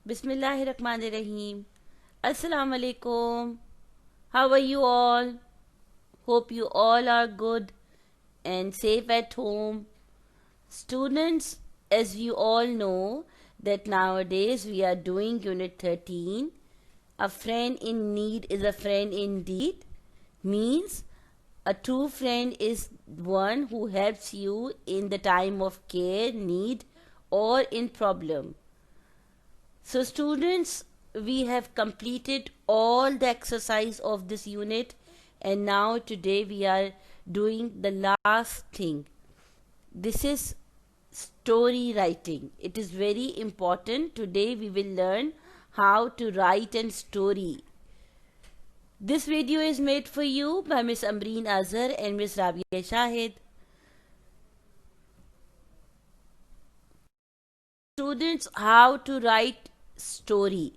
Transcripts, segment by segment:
Bismillahirrahmanirrahim. Assalamu alaikum. How are you all? Hope you all are good and safe at home. Students, as you all know, that nowadays we are doing Unit 13. A friend in need is a friend indeed. Means a true friend is one who helps you in the time of care, need, or in problem. So students, we have completed all the exercise of this unit, and now today we are doing the last thing. This is story writing. It is very important. Today we will learn how to write a story. This video is made for you by Miss Amreen Azhar and Miss Rabia Shahid. Students, how to write story.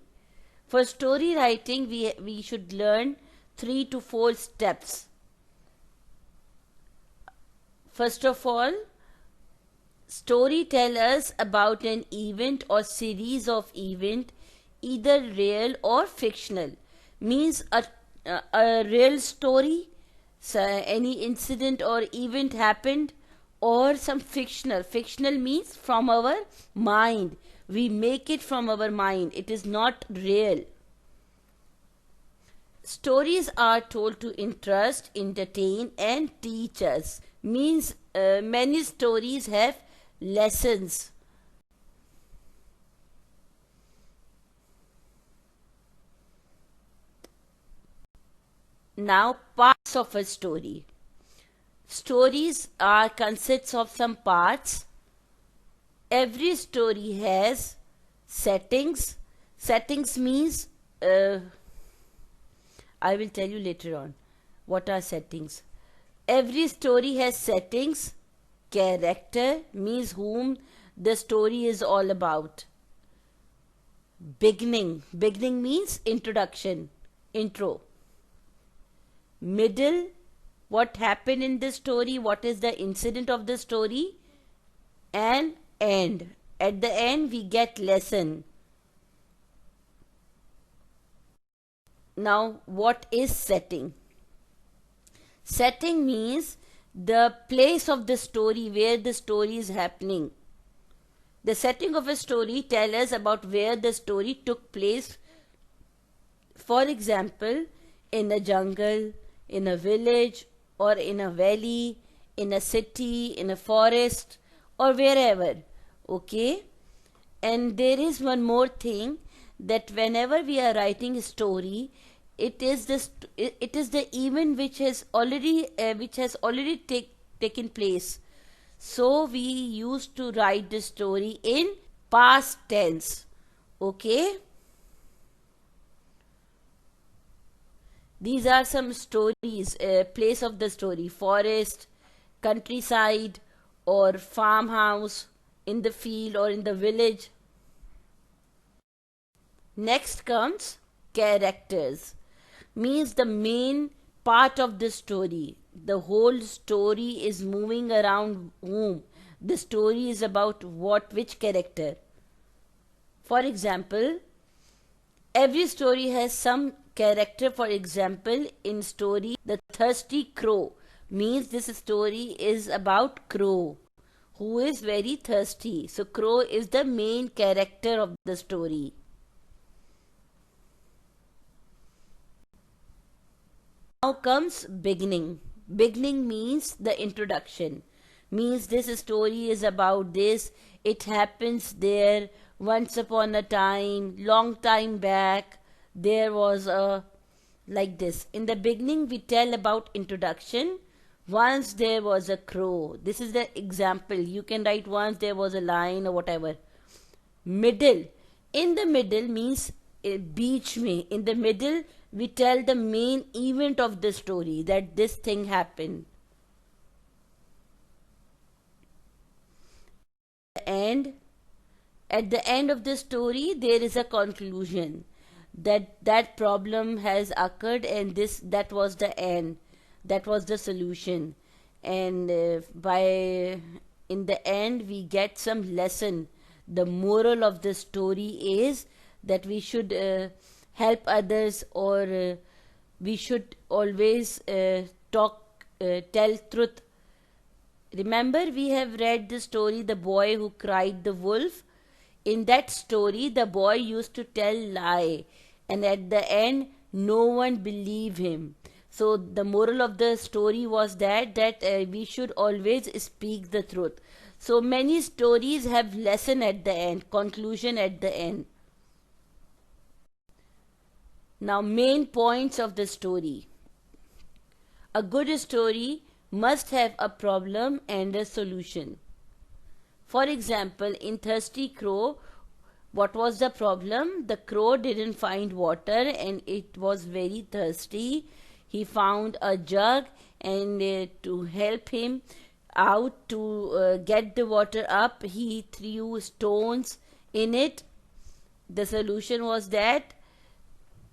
For story writing, we should learn 3 to 4 steps. First of all, story tell us about an event or series of event, either real or fictional. Means a real story, so any incident or event happened, or some fictional. Fictional means from our mind. We make it from our mind. It is not real. Stories are told to interest, entertain, and teach us. Means many stories have lessons. Now, parts of a story. Stories are consists of some parts. Every story has settings. Settings means I will tell you later on what are settings. Every story has settings. Character means whom the story is all about. Beginning. Beginning means introduction, intro. Middle, what happened in the story, what is the incident of the story. And end. At the end we get lesson. Now, what is setting? Setting means the place of the story, where the story is happening. The setting of a story tells us about where the story took place. For example, in a jungle, in a village, or in a valley, in a city, in a forest, or wherever. Okay? And there is one more thing, that whenever we are writing a story, it is the event which has already taken place. So we used to write the story in past tense. Okay? These are some stories, place of the story: forest, countryside, or farmhouse, in the field or in the village. Next comes characters. Means the main part of the story. The whole story is moving around whom? The story is about which character? For example, every story has some character. For example, in story The Thirsty Crow, means this story is about crow who is very thirsty. So crow is the main character of the story. Now comes beginning. Beginning means the introduction. Means this story is about this. It happens there. Once upon a time, long time back, there was a like this. In the beginning, we tell about introduction. Once there was a crow. This is the example. You can write once there was a lion or whatever. Middle. In the middle means beach mein. In the middle, we tell the main event of the story, that this thing happened. And at the end of the story, there is a conclusion, that problem has occurred, and that was the end, that was the solution. And in the end we get some lesson. The moral of the story is that we should help others, or we should always tell truth. Remember, we have read the story, The Boy Who Cried the Wolf. In that story, the boy used to tell lie, and at the end, no one believed him. So the moral of the story was that we should always speak the truth. So many stories have lesson at the end, conclusion at the end. Now, main points of the story. A good story must have a problem and a solution. For example, in Thirsty Crow, what was the problem? The crow didn't find water and it was very thirsty. He found a jug, and to help him out to get the water up, he threw stones in it. The solution was that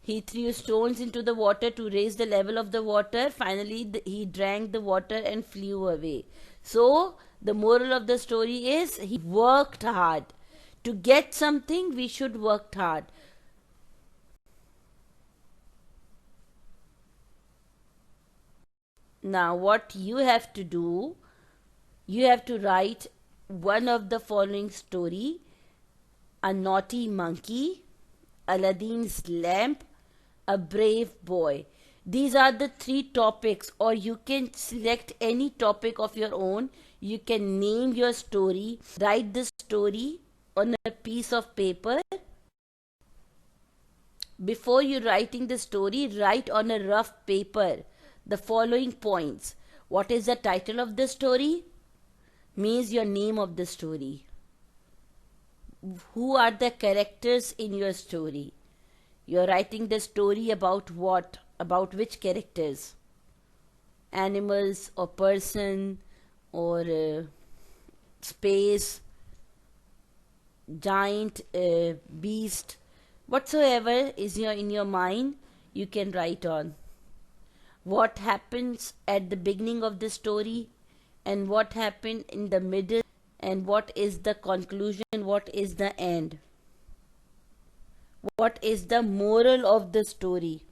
he threw stones into the water to raise the level of the water. Finally, he drank the water and flew away. So, the moral of the story is he worked hard. To get something, we should work hard. Now, what you have to do, you have to write one of the following story: a naughty monkey, Aladdin's lamp, a brave boy. These are the three topics, or you can select any topic of your own. You can name your story, write the story on a piece of paper. Before you writing the story, write on a rough paper the following points. What is the title of the story? Means your name of the story. Who are the characters in your story? You're writing the story about what? About which characters? Animals or person or space, giant, beast, whatsoever is in your mind, you can write on. What happens at the beginning of the story, and what happened in the middle, and what is the conclusion, what is the end. What is the moral of the story?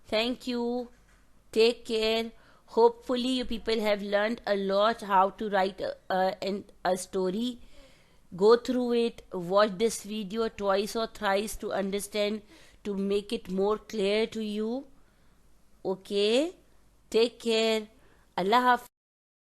Thank you. Take care. Hopefully, you people have learned a lot how to write a story. Go through it. Watch this video twice or thrice to understand, to make it more clear to you. Okay? Take care. Allah Hafiz.